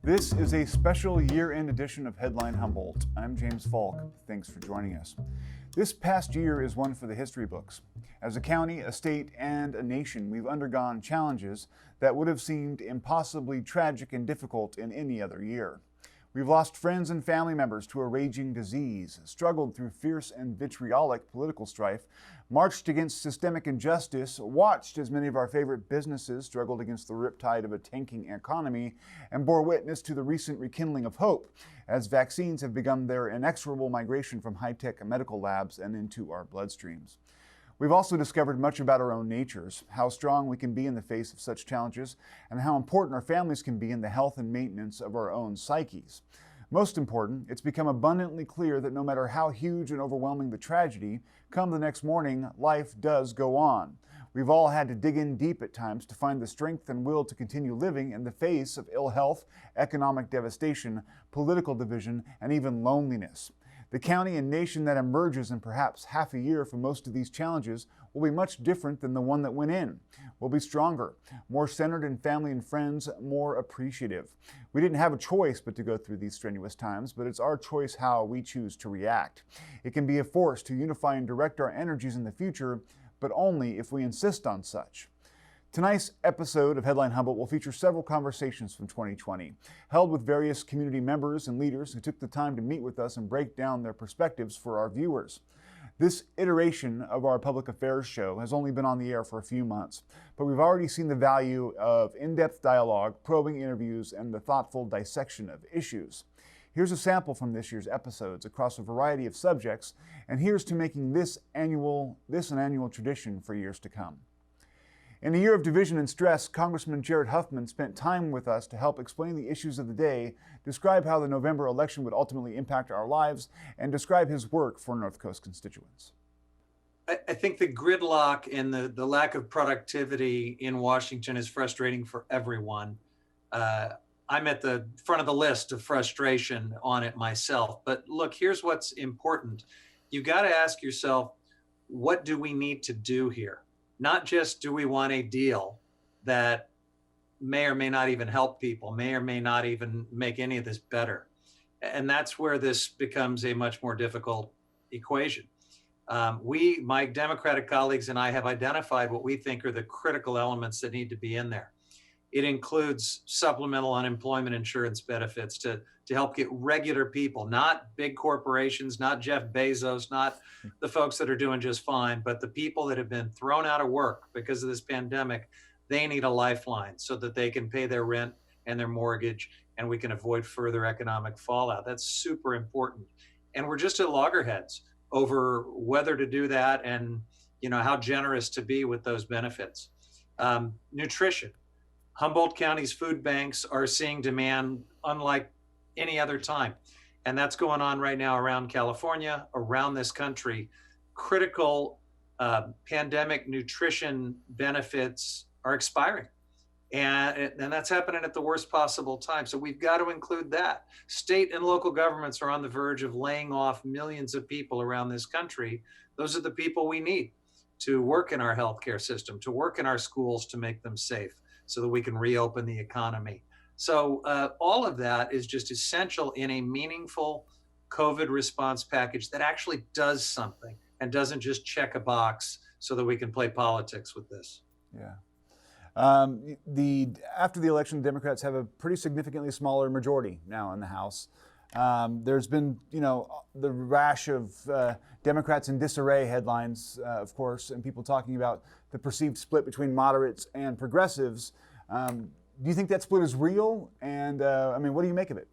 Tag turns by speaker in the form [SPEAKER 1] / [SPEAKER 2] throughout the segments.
[SPEAKER 1] This is a special year-end edition of Headline Humboldt. I'm James Falk. Thanks for joining us. This past year is one for the history books. As a county, a state, and a nation, we've undergone challenges that would have seemed impossibly tragic and difficult in any other year. We've lost friends and family members to a raging disease, struggled through fierce and vitriolic political strife, marched against systemic injustice, watched as many of our favorite businesses struggled against the riptide of a tanking economy, and bore witness to the recent rekindling of hope as vaccines have begun their inexorable migration from high-tech medical labs and into our bloodstreams. We've also discovered much about our own natures, how strong we can be in the face of such challenges, and how important our families can be in the health and maintenance of our own psyches. Most important, it's become abundantly clear that no matter how huge and overwhelming the tragedy, come the next morning, life does go on. We've all had to dig in deep at times to find the strength and will to continue living in the face of ill health, economic devastation, political division, and even loneliness. The county and nation that emerges in perhaps half a year from most of these challenges will be much different than the one that went in. We'll be stronger, more centered in family and friends, more appreciative. We didn't have a choice but to go through these strenuous times, but it's our choice how we choose to react. It can be a force to unify and direct our energies in the future, but only if we insist on such. Tonight's episode of Headline Humboldt will feature several conversations from 2020, held with various community members and leaders who took the time to meet with us and break down their perspectives for our viewers. This iteration of our public affairs show has only been on the air for a few months, but we've already seen the value of in-depth dialogue, probing interviews, and the thoughtful dissection of issues. Here's a sample from this year's episodes across a variety of subjects, and here's to making this an annual tradition for years to come. In a year of division and stress, Congressman Huffman spent time with us to help explain the issues of the day, describe how the November election would ultimately impact our lives, and describe his work for North Coast constituents.
[SPEAKER 2] I think the gridlock and the lack of productivity in Washington is frustrating for everyone. I'm at the front of the list of frustration on it myself. But look, here's what's important. You got to ask yourself, what do we need to do here? Not just do we want a deal that may or may not even help people, may or may not even make any of this better. And that's where this becomes a much more difficult equation. My Democratic colleagues and I have identified what we think are the critical elements that need to be in there. It includes supplemental unemployment insurance benefits to help get regular people, not big corporations, not Jeff Bezos, not the folks that are doing just fine, but the people that have been thrown out of work because of this pandemic. They need a lifeline so that they can pay their rent and their mortgage, and we can avoid further economic fallout. That's super important. And we're just at loggerheads over whether to do that and how generous to be with those benefits. Nutrition. Humboldt County's food banks are seeing demand unlike any other time. And that's going on right now around California, around this country. Critical pandemic nutrition benefits are expiring. And that's happening at the worst possible time. So we've got to include that. State and local governments are on the verge of laying off millions of people around this country. Those are the people we need to work in our healthcare system, to work in our schools, to make them safe, so that we can reopen the economy. So all of that is just essential in a meaningful COVID response package that actually does something and doesn't just check a box so that we can play politics with this.
[SPEAKER 1] Yeah. After the election, Democrats have a pretty significantly smaller majority now in the House. There's been, the rash of Democrats in disarray headlines, of course, and people talking about the perceived split between moderates and progressives. Do you think that split is real? And what do you make of it?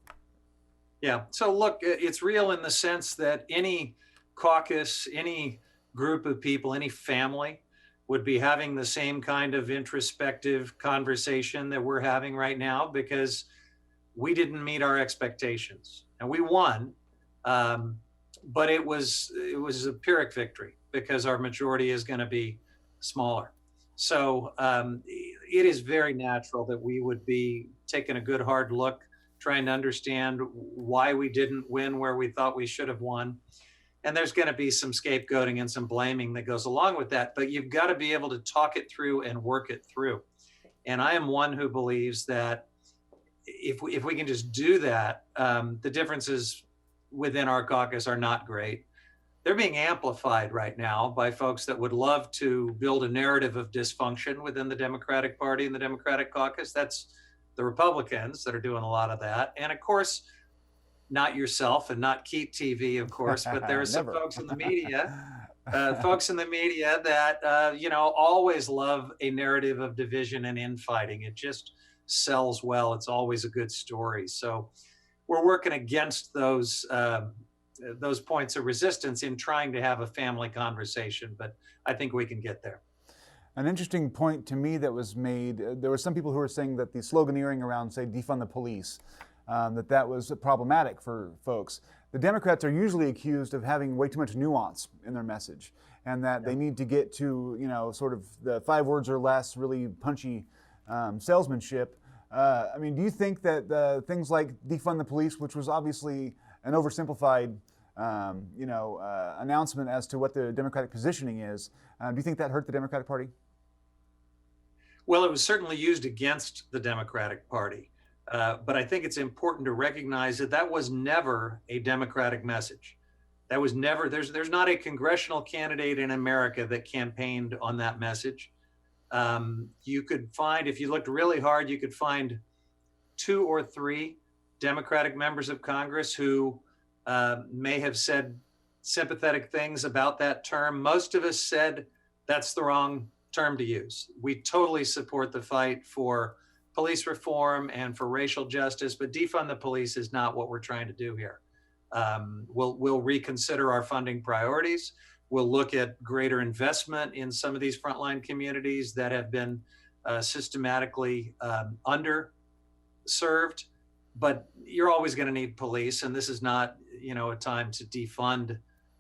[SPEAKER 2] Yeah, so look, it's real in the sense that any caucus, any group of people, any family would be having the same kind of introspective conversation that we're having right now because we didn't meet our expectations. And we won, but it was a Pyrrhic victory because our majority is going to be smaller. So it is very natural that we would be taking a good hard look, trying to understand why we didn't win where we thought we should have won. And there's going to be some scapegoating and some blaming that goes along with that, but you've got to be able to talk it through and work it through. And I am one who believes that if we can just do that, the differences within our caucus are not great. They're being amplified right now by folks that would love to build a narrative of dysfunction within the Democratic Party and the Democratic caucus. That's the Republicans that are doing a lot of that. And of course, not yourself and not Keep TV, of course, but there are some folks in the media, that, always love a narrative of division and infighting. It just sells well. It's always a good story. So we're working against those points of resistance in trying to have a family conversation, but I think we can get there.
[SPEAKER 1] An interesting point to me that was made, there were some people who were saying that the sloganeering around, say, defund the police, that was problematic for folks. The Democrats are usually accused of having way too much nuance in their message, and that they need to get to, sort of the 5 words or less, really punchy salesmanship. Do you think that things like defund the police, which was obviously an oversimplified, announcement as to what the Democratic positioning is, do you think that hurt the Democratic Party?
[SPEAKER 2] Well, it was certainly used against the Democratic Party. But I think it's important to recognize that was never a Democratic message. That was never, there's not a congressional candidate in America that campaigned on that message. You could find, if you looked really hard, you could find 2 or 3 Democratic members of Congress who may have said sympathetic things about that term. Most of us said that's the wrong term to use. We totally support the fight for police reform and for racial justice, but defund the police is not what we're trying to do here. We'll reconsider our funding priorities. We'll look at greater investment in some of these frontline communities that have been systematically underserved. But you're always going to need police, and this is not, a time to defund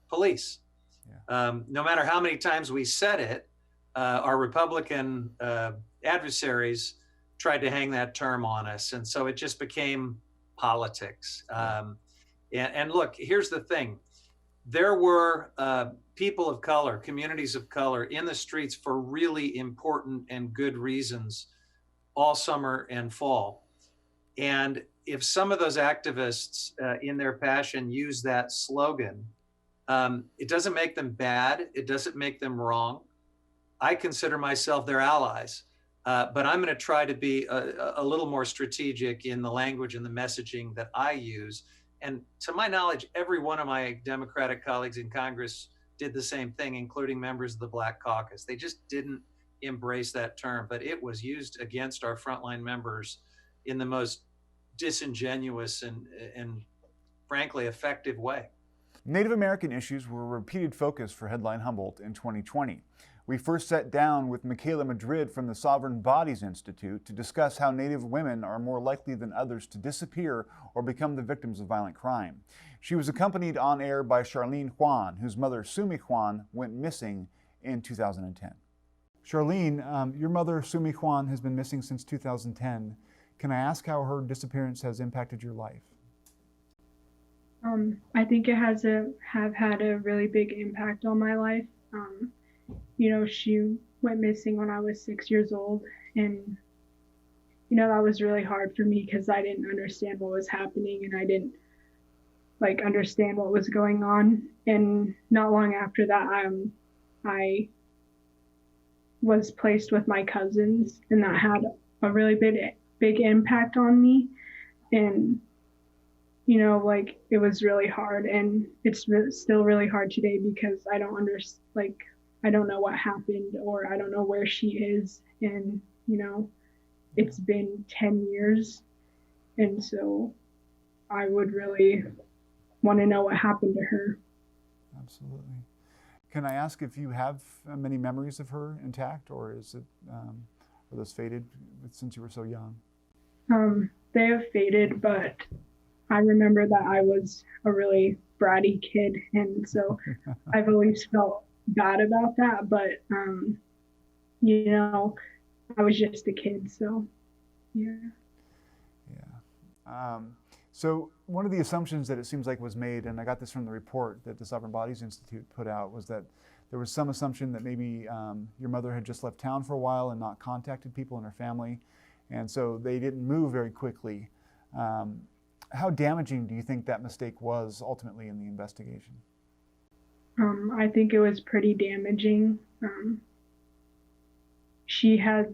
[SPEAKER 2] police. Yeah. No matter how many times we said it, our Republican adversaries tried to hang that term on us, and so it just became politics. And look, here's the thing: there were people of color, communities of color, in the streets for really important and good reasons all summer and fall. And if some of those activists in their passion use that slogan, it doesn't make them bad. It doesn't make them wrong. I consider myself their allies, but I'm going to try to be a little more strategic in the language and the messaging that I use. And to my knowledge, every one of my Democratic colleagues in Congress did the same thing, including members of the Black Caucus. They just didn't embrace that term, but it was used against our frontline members in the most disingenuous and frankly effective way.
[SPEAKER 1] Native American issues were a repeated focus for Headline Humboldt in 2020. We first sat down with Michaela Madrid from the Sovereign Bodies Institute to discuss how Native women are more likely than others to disappear or become the victims of violent crime. She was accompanied on air by Charlene Juan, whose mother, Sumi Juan, went missing in 2010. Charlene, your mother, Sumi Juan, has been missing since 2010. Can I ask how her disappearance has impacted your life?
[SPEAKER 3] I think it has have had a really big impact on my life. She went missing when I was 6 years old, and that was really hard for me because I didn't understand what was happening, and I didn't understand what was going on. And not long after that, I was placed with my cousins, and that had a really big impact on me. And it was really hard, and it's still really hard today because I don't I don't know what happened, or I don't know where she is. And it's been 10 years, and so I would really want to know what happened to her.
[SPEAKER 1] Absolutely. Can I ask if you have many memories of her intact, or is it are those faded since you were so young?
[SPEAKER 3] They have faded, but I remember that I was a really bratty kid, and so I've always felt bad about that. But I was just a kid, so yeah.
[SPEAKER 1] Yeah. So one of the assumptions that it seems like was made, and I got this from the report that the Sovereign Bodies Institute put out, was that there was some assumption that maybe your mother had just left town for a while and not contacted people in her family, and so they didn't move very quickly How damaging do you think that mistake was ultimately in the investigation?
[SPEAKER 3] I think it was pretty damaging. She had,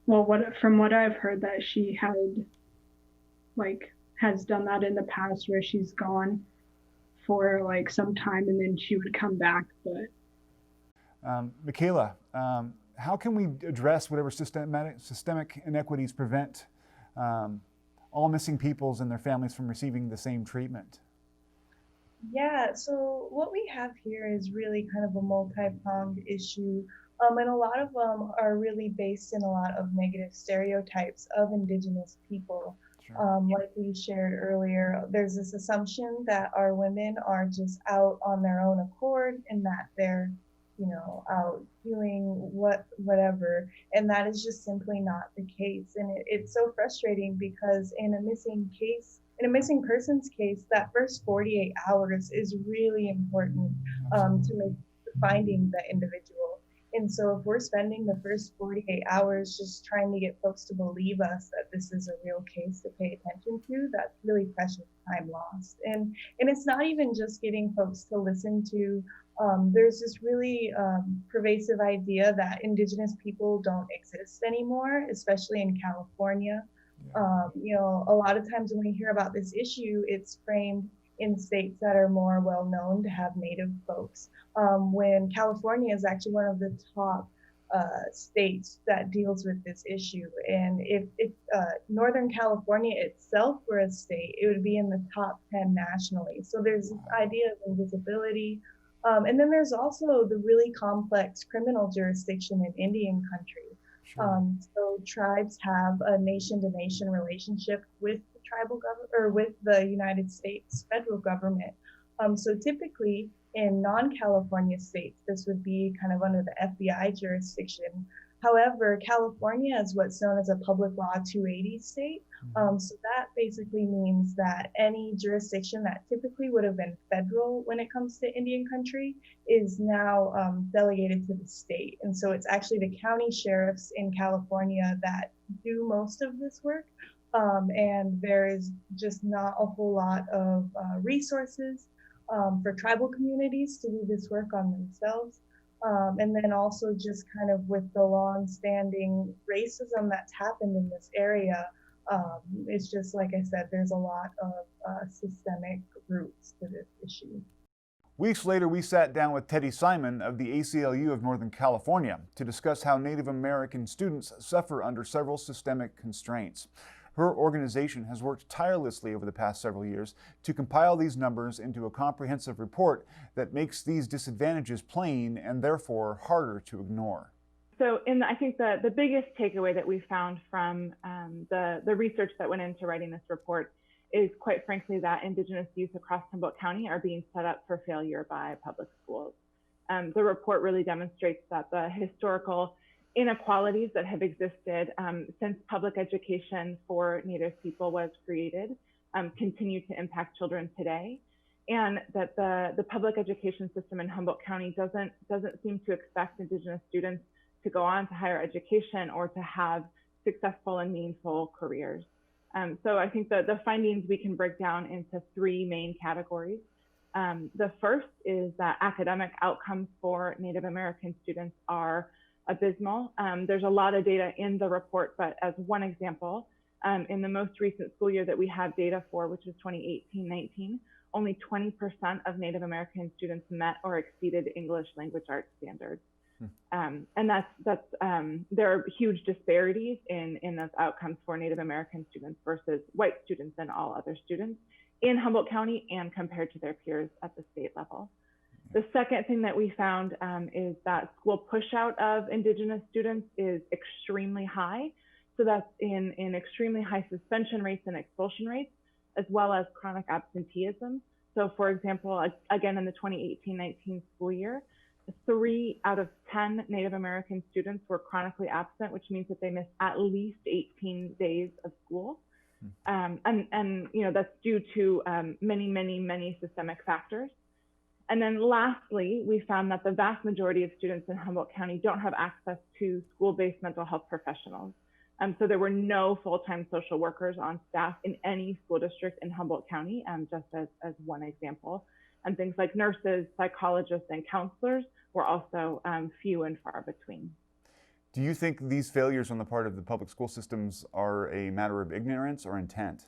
[SPEAKER 3] well, from what I've heard, that she had, like, has done that in the past where she's gone for like some time and then she would come back. But
[SPEAKER 1] Michaela, how can we address whatever systemic inequities prevent all missing peoples and their families from receiving the same treatment?
[SPEAKER 4] Yeah, so what we have here is really kind of a multi-pronged issue. And a lot of them are really based in a lot of negative stereotypes of Indigenous people.
[SPEAKER 1] Sure.
[SPEAKER 4] Like we shared earlier, there's this assumption that our women are just out on their own accord and that they're, out doing whatever. And that is just simply not the case. And it's so frustrating because in a missing person's case, that first 48 hours is really important to make finding the individual. And so if we're spending the first 48 hours just trying to get folks to believe us that this is a real case to pay attention to, that's really precious time lost. And it's not even just getting folks to listen to, there's this really pervasive idea that Indigenous people don't exist anymore, especially in California. A lot of times when we hear about this issue, it's framed in states that are more well known to have Native folks, when California is actually one of the top states that deals with this issue. And if Northern California itself were a state, it would be in the top 10 nationally. So there's this idea of invisibility. And then there's also the really complex criminal jurisdiction in Indian country.
[SPEAKER 1] Sure.
[SPEAKER 4] So tribes have a nation-to-nation relationship with the tribal government or with the United States federal government. So typically in non-California states, this would be kind of under the FBI jurisdiction. However, California is what's known as a public law 280 state. So that basically means that any jurisdiction that typically would have been federal when it comes to Indian country is now delegated to the state. And so it's actually the county sheriffs in California that do most of this work. And there is just not a whole lot of resources for tribal communities to do this work on themselves. And then also just kind of with the long-standing racism that's happened in this area, it's just, like I said, there's a lot of systemic roots to this issue.
[SPEAKER 1] Weeks later, we sat down with Teddy Simon of the ACLU of Northern California to discuss how Native American students suffer under several systemic constraints. Her organization has worked tirelessly over the past several years to compile these numbers into a comprehensive report that makes these disadvantages plain and therefore harder to ignore.
[SPEAKER 5] So I think the biggest takeaway that we found from the research that went into writing this report is, quite frankly, that Indigenous youth across Humboldt County are being set up for failure by public schools. The report really demonstrates that the historical inequalities that have existed since public education for Native people was created continue to impact children today, and that the public education system in Humboldt County doesn't seem to expect Indigenous students to go on to higher education or to have successful and meaningful careers. So I think that the findings we can break down into three main categories. The first is that academic outcomes for Native American students are abysmal. There's a lot of data in the report, but as one example, in the most recent school year that we have data for, which is 2018-19, only 20% of Native American students met or exceeded English language arts standards. And there are huge disparities in those outcomes for Native American students versus white students and all other students in Humboldt County and compared to their peers at the state level. The second thing that we found is that school push out of Indigenous students is extremely high. So that's in extremely high suspension rates and expulsion rates, as well as chronic absenteeism. So for example, again, in the 2018-19 school year, 3 out of 10 Native American students were chronically absent, which means that they missed at least 18 days of school. And that's due to many systemic factors. And then lastly, we found that the vast majority of students in Humboldt County don't have access to school-based mental health professionals. So there were no full-time social workers on staff in any school district in Humboldt County, just as one example. And things like nurses, psychologists, and counselors were also few and far between.
[SPEAKER 1] Do you think these failures on the part of the public school systems are a matter of ignorance or intent?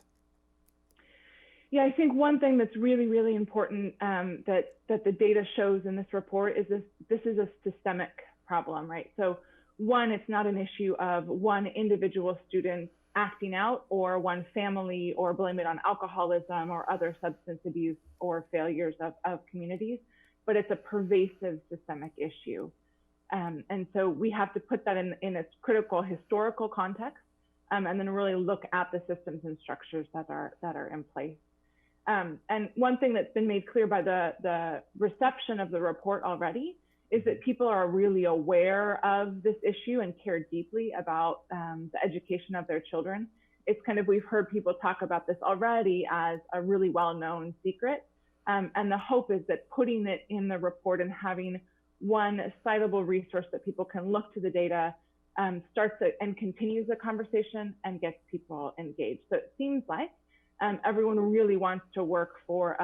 [SPEAKER 5] Yeah, I think one thing that's really, really important that the data shows in this report is this is a systemic problem, right? So one, it's not an issue of one individual student acting out or one family or blame it on alcoholism or other substance abuse or failures of communities, but it's a pervasive systemic issue. And so we have to put that in its critical historical context, and then really look at the systems and structures that are in place. And one thing that's been made clear by the reception of the report already is that people are really aware of this issue and care deeply about the education of their children. It's kind of, we've heard people talk about this already as a really well-known secret. And the hope is that putting it in the report and having one citable resource that people can look to the data starts and continues the conversation and gets people engaged. So it seems like everyone really wants to work for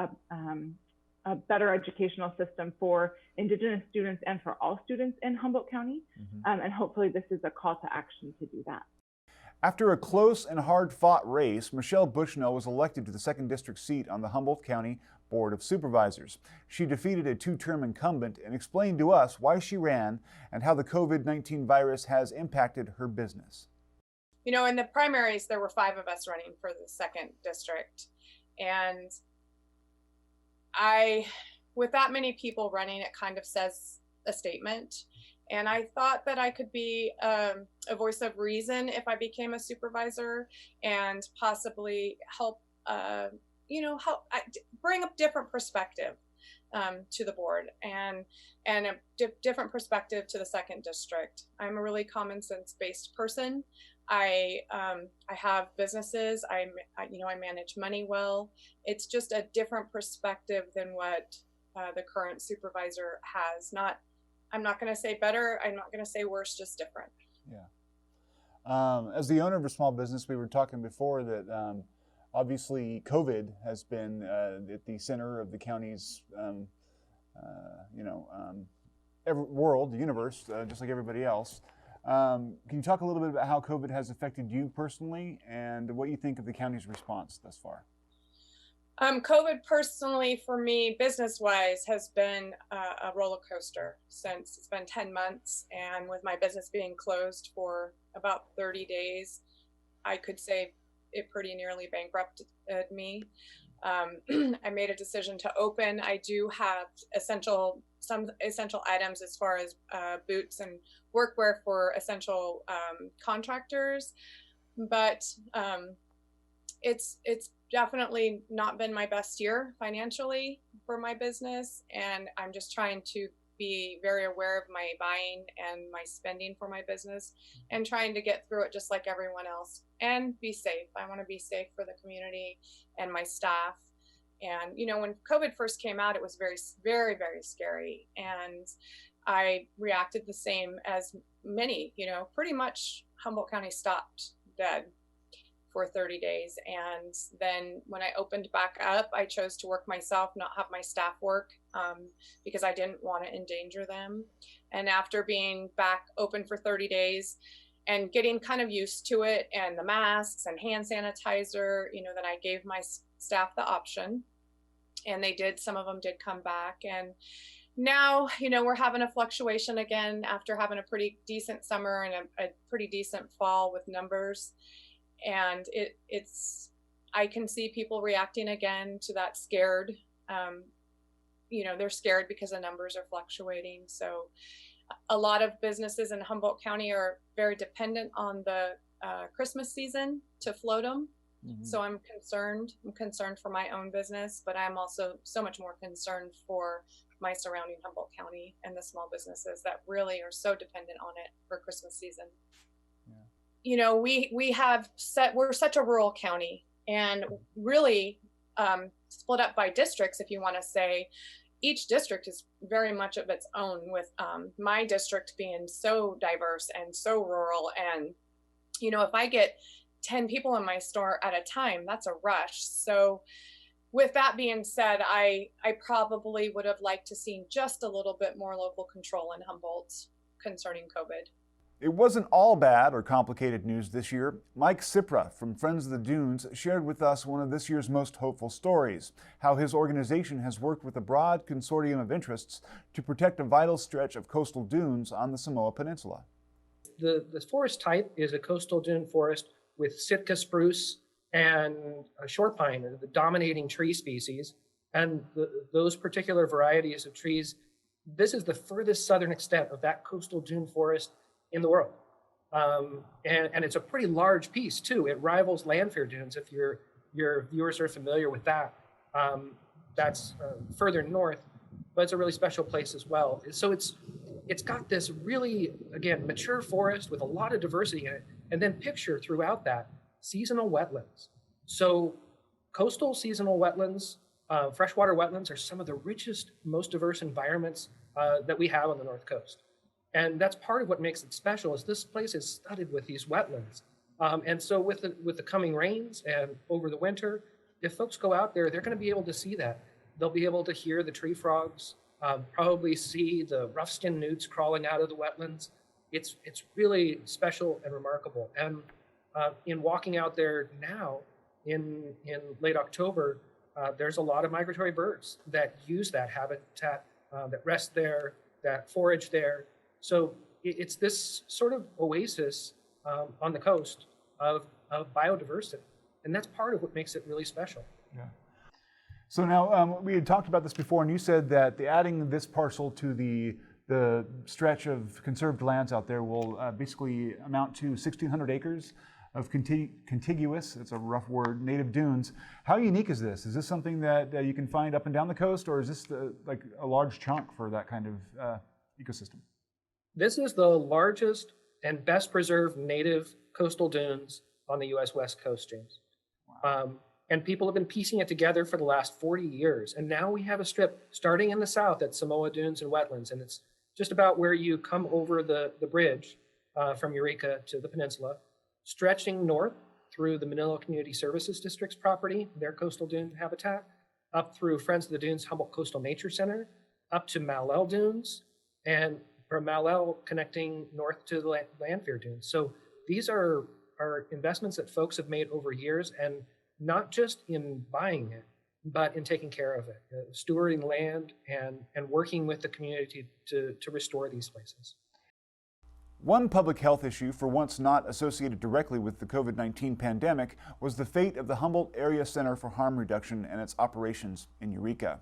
[SPEAKER 5] a better educational system for Indigenous students and for all students in Humboldt County. And hopefully this is a call to action to do that.
[SPEAKER 1] After a close and hard-fought race, Michelle Bushnell was elected to the 2nd District seat on the Humboldt County Board of Supervisors. She defeated a 2-term incumbent and explained to us why she ran and how the COVID-19 virus has impacted her business.
[SPEAKER 6] You know, in the primaries, there were 5 of us running for the 2nd District. And with that many people running, it kind of says a statement. And I thought that I could be a voice of reason if I became a supervisor and possibly help, bring a different perspective to the board and a different perspective to the 2nd District. I'm a really common sense based person. I have businesses. I manage money well. It's just a different perspective than what the current supervisor has. I'm not going to say better. I'm not going to say worse. Just different.
[SPEAKER 1] Yeah. As the owner of a small business, we were talking before that obviously COVID has been at the center of the county's, world, the universe, just like everybody else. Can you talk a little bit about how COVID has affected you personally and what you think of the county's response thus far?
[SPEAKER 6] COVID personally for me, business-wise, has been a roller coaster since it's been 10 months. And with my business being closed for about 30 days, I could say it pretty nearly bankrupted me. I made a decision to open. I do have some essential items as far as boots and workwear for essential contractors, but it's definitely not been my best year financially for my business, and I'm just trying to be very aware of my buying and my spending for my business and trying to get through it just like everyone else and be safe. I want to be safe for the community and my staff. And, when COVID first came out, it was very, very, very scary. And I reacted the same as many, pretty much Humboldt County stopped dead for 30 days. And then when I opened back up, I chose to work myself, not have my staff work, because I didn't want to endanger them. And after being back open for 30 days and getting kind of used to it and the masks and hand sanitizer, then I gave my staff the option, and some of them did come back. And now, we're having a fluctuation again after having a pretty decent summer and a pretty decent fall with numbers. And I can see people reacting again to that scared. They're scared because the numbers are fluctuating. So a lot of businesses in Humboldt County are very dependent on the Christmas season to float them. Mm-hmm. So I'm concerned for my own business, but I'm also so much more concerned for my surrounding Humboldt County and the small businesses that really are so dependent on it for Christmas season. Yeah. We're such a rural county, and really split up by districts, if you want to say. Each district is very much of its own, with my district being so diverse and so rural, and if I get 10 people in my store at a time, that's a rush. So with that being said, I probably would have liked to see just a little bit more local control in Humboldt concerning COVID.
[SPEAKER 1] It wasn't all bad or complicated news this year. Mike Cipra from Friends of the Dunes shared with us one of this year's most hopeful stories, how his organization has worked with a broad consortium of interests to protect a vital stretch of coastal dunes on the Samoa Peninsula.
[SPEAKER 7] The forest type is a coastal dune forest with Sitka spruce and short pine, the dominating tree species. And those particular varieties of trees, this is the furthest southern extent of that coastal dune forest in the world. And it's a pretty large piece too. It rivals Lanphier dunes, if your viewers are familiar with that. That's further north, but it's a really special place as well. So it's got this really, again, mature forest with a lot of diversity in it, and then picture throughout that seasonal wetlands. So coastal seasonal wetlands, freshwater wetlands are some of the richest, most diverse environments that we have on the North Coast. And that's part of what makes it special, is this place is studded with these wetlands. And so with the coming rains and over the winter, if folks go out there, they're going to be able to see that. They'll be able to hear the tree frogs, probably see the rough-skinned newts crawling out of the wetlands. It's really special and remarkable. And in walking out there now in late October, there's a lot of migratory birds that use that habitat, that rest there, that forage there. So it's this sort of oasis on the coast of biodiversity. And that's part of what makes it really special.
[SPEAKER 1] Yeah. So now we had talked about this before, and you said that adding this parcel to the stretch of conserved lands out there will basically amount to 1,600 acres of contiguous, it's a rough word, native dunes. How unique is this? Is this something that you can find up and down the coast, or is this like a large chunk for that kind of ecosystem?
[SPEAKER 7] This is the largest and best preserved native coastal dunes on the U.S. West Coast, James. Wow. And people have been piecing it together for the last 40 years. And now we have a strip starting in the south at Samoa Dunes and Wetlands. And it's just about where you come over the bridge from Eureka to the peninsula, stretching north through the Manila Community Services District's property, their coastal dune habitat, up through Friends of the Dunes Humboldt Coastal Nature Center, up to Malel Dunes, and from Malel connecting north to the Lanphier Dunes. So these are investments that folks have made over years, and not just in buying it, but in taking care of it, stewarding land and working with the community to restore these places.
[SPEAKER 1] One public health issue, for once not associated directly with the COVID-19 pandemic, was the fate of the Humboldt Area Center for Harm Reduction and its operations in Eureka.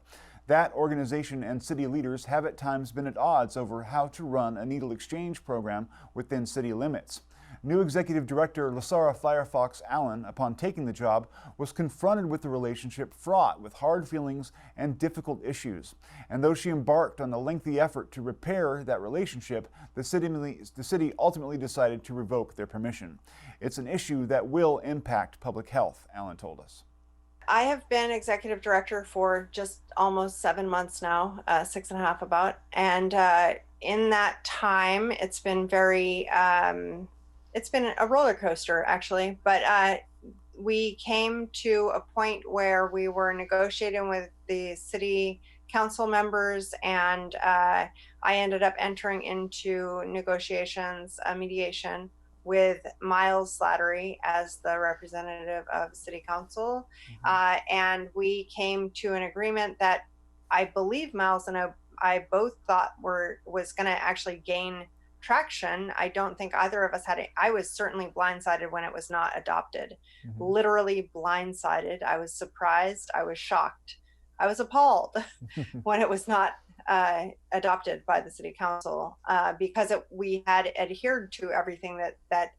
[SPEAKER 1] That organization and city leaders have at times been at odds over how to run a needle exchange program within city limits. New Executive Director Lasara Firefox Allen, upon taking the job, was confronted with the relationship fraught with hard feelings and difficult issues. And though she embarked on a lengthy effort to repair that relationship, the city ultimately decided to revoke their permission. It's an issue that will impact public health, Allen told us.
[SPEAKER 8] I have been executive director for just almost 7 months now, 6.5 about. And in that time, it's been it's been a roller coaster, actually. But we came to a point where we were negotiating with the city council members, and I ended up entering into negotiations, mediation, with Miles Slattery as the representative of City Council. And we came to an agreement that I believe Miles and I both thought was going to actually gain traction. I don't think either of us had it. I was certainly blindsided when it was not adopted. Literally blindsided. I was surprised. I was shocked. I was appalled when it was not adopted by the City Council because we had adhered to everything that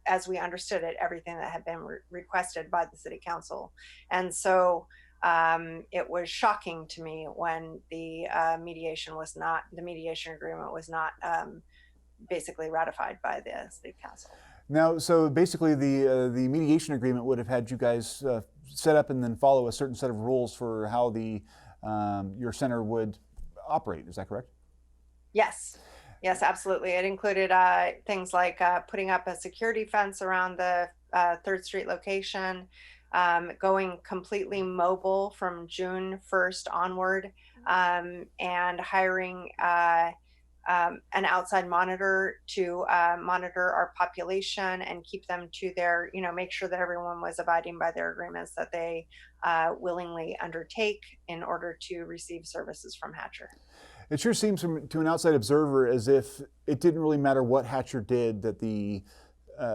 [SPEAKER 8] as we understood it, everything that had been requested by the City Council. And so it was shocking to me when the mediation agreement was not basically ratified by the City Council.
[SPEAKER 1] Now, so basically the mediation agreement would have had you guys set up and then follow a certain set of rules for how your center would operate. Is that correct?
[SPEAKER 8] Yes. Yes, absolutely. It included things like putting up a security fence around the 3rd Street location, going completely mobile from June 1st onward, and hiring an outside monitor to monitor our population and keep them to their, make sure that everyone was abiding by their agreements that they willingly undertake in order to receive services from Hatcher.
[SPEAKER 1] It sure seems to an outside observer as if it didn't really matter what Hatcher did, that the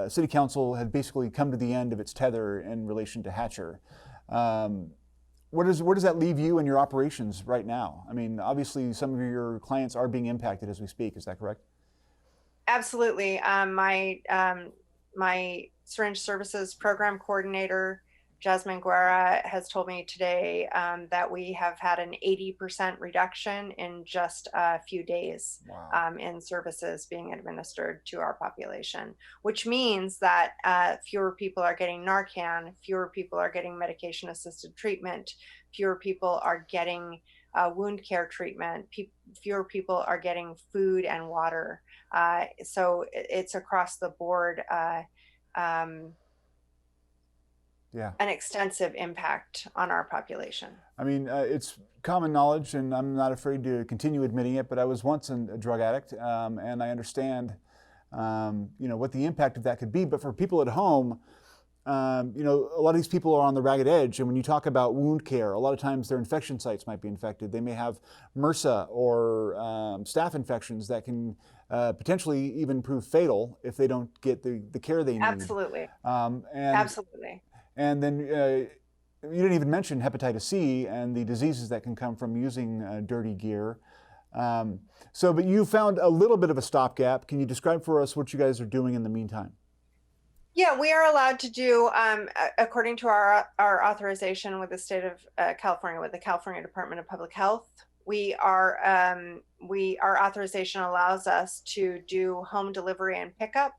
[SPEAKER 1] City Council had basically come to the end of its tether in relation to Hatcher. Where does that leave you and your operations right now? I mean, obviously some of your clients are being impacted as we speak. Is that correct?
[SPEAKER 8] Absolutely. My syringe services program coordinator, Jasmine Guerra, has told me today that we have had an 80% reduction in just a few days.
[SPEAKER 1] Wow.
[SPEAKER 8] In services being administered to our population, which means that fewer people are getting Narcan, fewer people are getting medication-assisted treatment, fewer people are getting wound care treatment, fewer people are getting food and water. So it's across the board. An extensive impact on our population.
[SPEAKER 1] I mean, it's common knowledge, and I'm not afraid to continue admitting it, but I was once a drug addict, and I understand, what the impact of that could be. But for people at home, a lot of these people are on the ragged edge, and when you talk about wound care, a lot of times their infection sites might be infected. They may have MRSA or staph infections that can potentially even prove fatal if they don't get the care they need.
[SPEAKER 8] Absolutely. Absolutely.
[SPEAKER 1] And then you didn't even mention hepatitis C and the diseases that can come from using dirty gear. But you found a little bit of a stopgap. Can you describe for us what you guys are doing in the meantime?
[SPEAKER 8] Yeah, we are allowed to do, according to our authorization with the state of California, with the California Department of Public Health, our authorization allows us to do home delivery and pickup,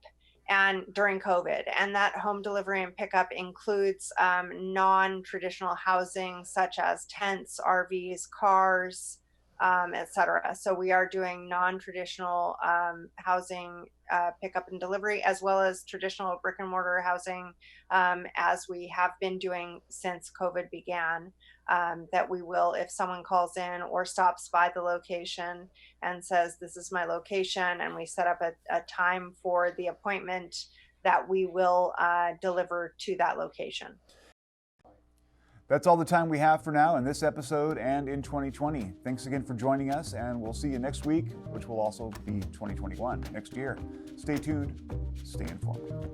[SPEAKER 8] and during COVID, and that home delivery and pickup includes non-traditional housing such as tents, RVs, cars, etc. So we are doing non-traditional housing pickup and delivery, as well as traditional brick and mortar housing, as we have been doing since COVID began. That we will, if someone calls in or stops by the location and says, this is my location, and we set up a time for the appointment, that we will deliver to that location.
[SPEAKER 1] That's all the time we have for now in this episode and in 2020. Thanks again for joining us, and we'll see you next week, which will also be 2021, next year. Stay tuned, stay informed.